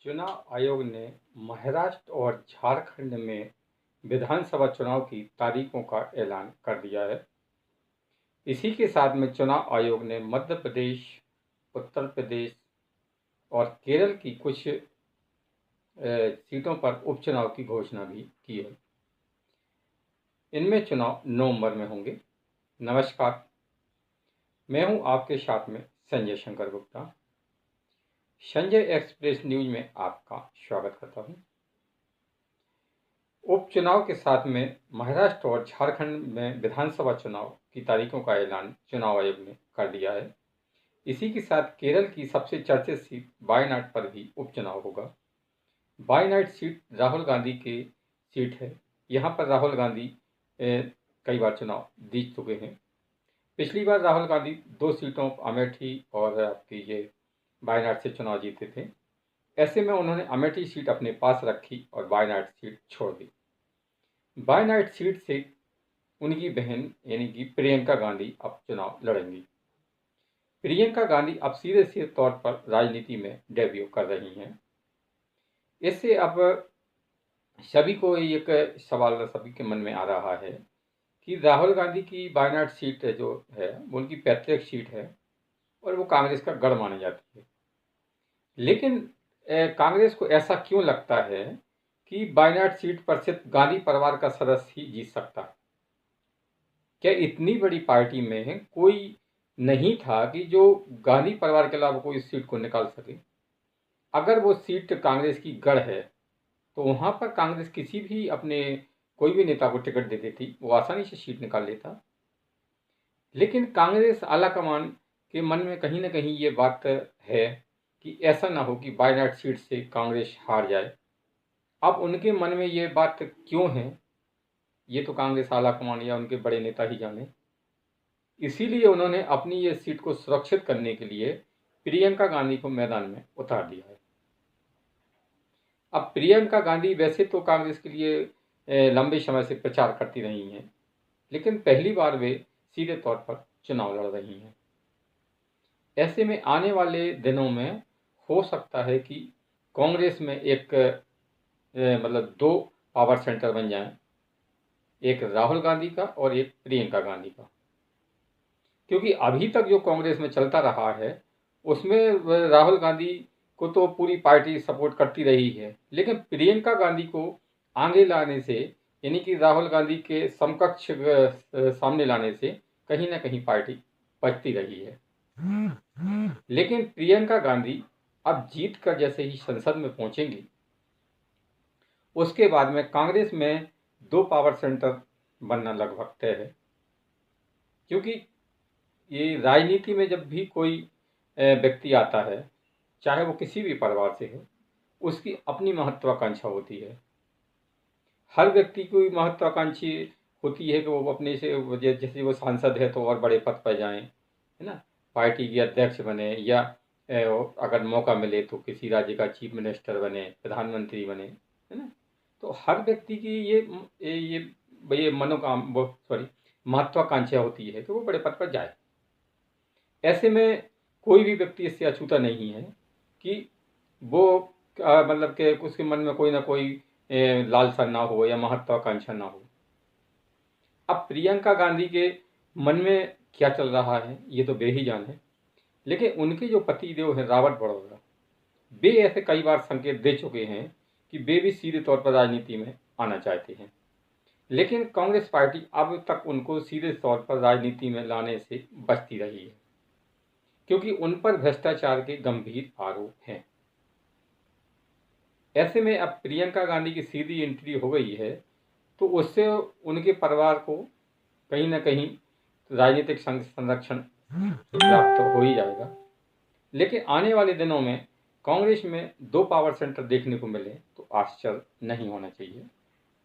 चुनाव आयोग ने महाराष्ट्र और झारखंड में विधानसभा चुनाव की तारीखों का ऐलान कर दिया है। इसी के साथ में चुनाव आयोग ने मध्य प्रदेश, उत्तर प्रदेश और केरल की कुछ सीटों पर उपचुनाव की घोषणा भी की है। इनमें चुनाव नवंबर में होंगे। नमस्कार, मैं हूं आपके साथ में संजय शंकर गुप्ता। संजय एक्सप्रेस न्यूज में आपका स्वागत करता हूं। उपचुनाव के साथ में महाराष्ट्र और झारखंड में विधानसभा चुनाव की तारीखों का ऐलान चुनाव आयोग ने कर दिया है। इसी के साथ केरल की सबसे चर्चित सीट वायनाड पर भी उपचुनाव होगा। वायनाड सीट राहुल गांधी की सीट है। यहाँ पर राहुल गांधी कई बार चुनाव जीत चुके हैं। पिछली बार राहुल गांधी 2 सीटों अमेठी और आपकी ये वायनाड से चुनाव जीते थे। ऐसे में उन्होंने अमेठी सीट अपने पास रखी और वायनाड सीट छोड़ दी। वायनाड सीट से उनकी बहन यानी कि प्रियंका गांधी अब चुनाव लड़ेंगी। प्रियंका गांधी अब सीधे तौर पर राजनीति में डेब्यू कर रही हैं। इससे अब सभी को एक सवाल सभी के मन में आ रहा है कि राहुल गांधी की वायनाड सीट जो है वो उनकी पैतृक सीट है और वो कांग्रेस का गढ़ मानी जाती है। लेकिन कांग्रेस को ऐसा क्यों लगता है कि वायनाड सीट पर सिर्फ गांधी परिवार का सदस्य ही जीत सकता है? क्या इतनी बड़ी पार्टी में कोई नहीं था कि जो गांधी परिवार के अलावा कोई इस सीट को निकाल सके? अगर वो सीट कांग्रेस की गढ़ है तो वहां पर कांग्रेस किसी भी अपने कोई भी नेता को टिकट दे देती, वो आसानी से सीट निकाल लेता। लेकिन कांग्रेस आलाकमान के मन में कहीं ना कहीं ये बात है कि ऐसा ना हो कि वायनाड सीट से कांग्रेस हार जाए। अब उनके मन में ये बात क्यों है, ये तो कांग्रेस आलाकमान या उनके बड़े नेता ही जाने। इसीलिए उन्होंने अपनी ये सीट को सुरक्षित करने के लिए प्रियंका गांधी को मैदान में उतार दिया है। अब प्रियंका गांधी वैसे तो कांग्रेस के लिए लंबे समय से प्रचार करती रही हैं, लेकिन पहली बार वे सीधे तौर पर चुनाव लड़ रही हैं। ऐसे में आने वाले दिनों में हो सकता है कि कांग्रेस में एक मतलब 2 पावर सेंटर बन जाएं, एक राहुल गांधी का और एक प्रियंका गांधी का। क्योंकि अभी तक जो कांग्रेस में चलता रहा है उसमें राहुल गांधी को तो पूरी पार्टी सपोर्ट करती रही है, लेकिन प्रियंका गांधी को आगे लाने से यानी कि राहुल गांधी के समकक्ष सामने लाने से कहीं ना कहीं पार्टी बचती रही है। लेकिन प्रियंका गांधी अब जीत कर जैसे ही संसद में पहुंचेंगी उसके बाद में कांग्रेस में 2 पावर सेंटर बनना लगभग तय है। क्योंकि ये राजनीति में जब भी कोई व्यक्ति आता है, चाहे वो किसी भी परिवार से हो, उसकी अपनी महत्वाकांक्षा होती है। हर व्यक्ति की महत्वाकांक्षी होती है कि वो अपने से जैसे वो सांसद है तो और बड़े पद पर जाएं, है ना, पार्टी के अध्यक्ष बने या अगर मौका मिले तो किसी राज्य का चीफ मिनिस्टर बने, प्रधानमंत्री बने, है ना। तो हर व्यक्ति की ये महत्वाकांक्षा होती है कि वो बड़े पद पर जाए। ऐसे में कोई भी व्यक्ति इससे अछूता नहीं है कि वो मतलब कि उसके मन में कोई ना कोई लालसा ना हो या महत्वाकांक्षा ना हो। अब प्रियंका गांधी के मन में क्या चल रहा है ये तो वे ही जाने, लेकिन उनके जो पतिदेव हैं राबर्ट वड्रा, वे ऐसे कई बार संकेत दे चुके हैं कि वे भी सीधे तौर पर राजनीति में आना चाहते हैं। लेकिन कांग्रेस पार्टी अब तक उनको सीधे तौर पर राजनीति में लाने से बचती रही है, क्योंकि उन पर भ्रष्टाचार के गंभीर आरोप हैं। ऐसे में अब प्रियंका गांधी की सीधी एंट्री हो गई है तो उससे उनके परिवार को कहीं ना कहीं राजनीतिक संरक्षण तो प्राप्त हो ही जाएगा। लेकिन आने वाले दिनों में कांग्रेस में 2 पावर सेंटर देखने को मिले तो आश्चर्य नहीं होना चाहिए।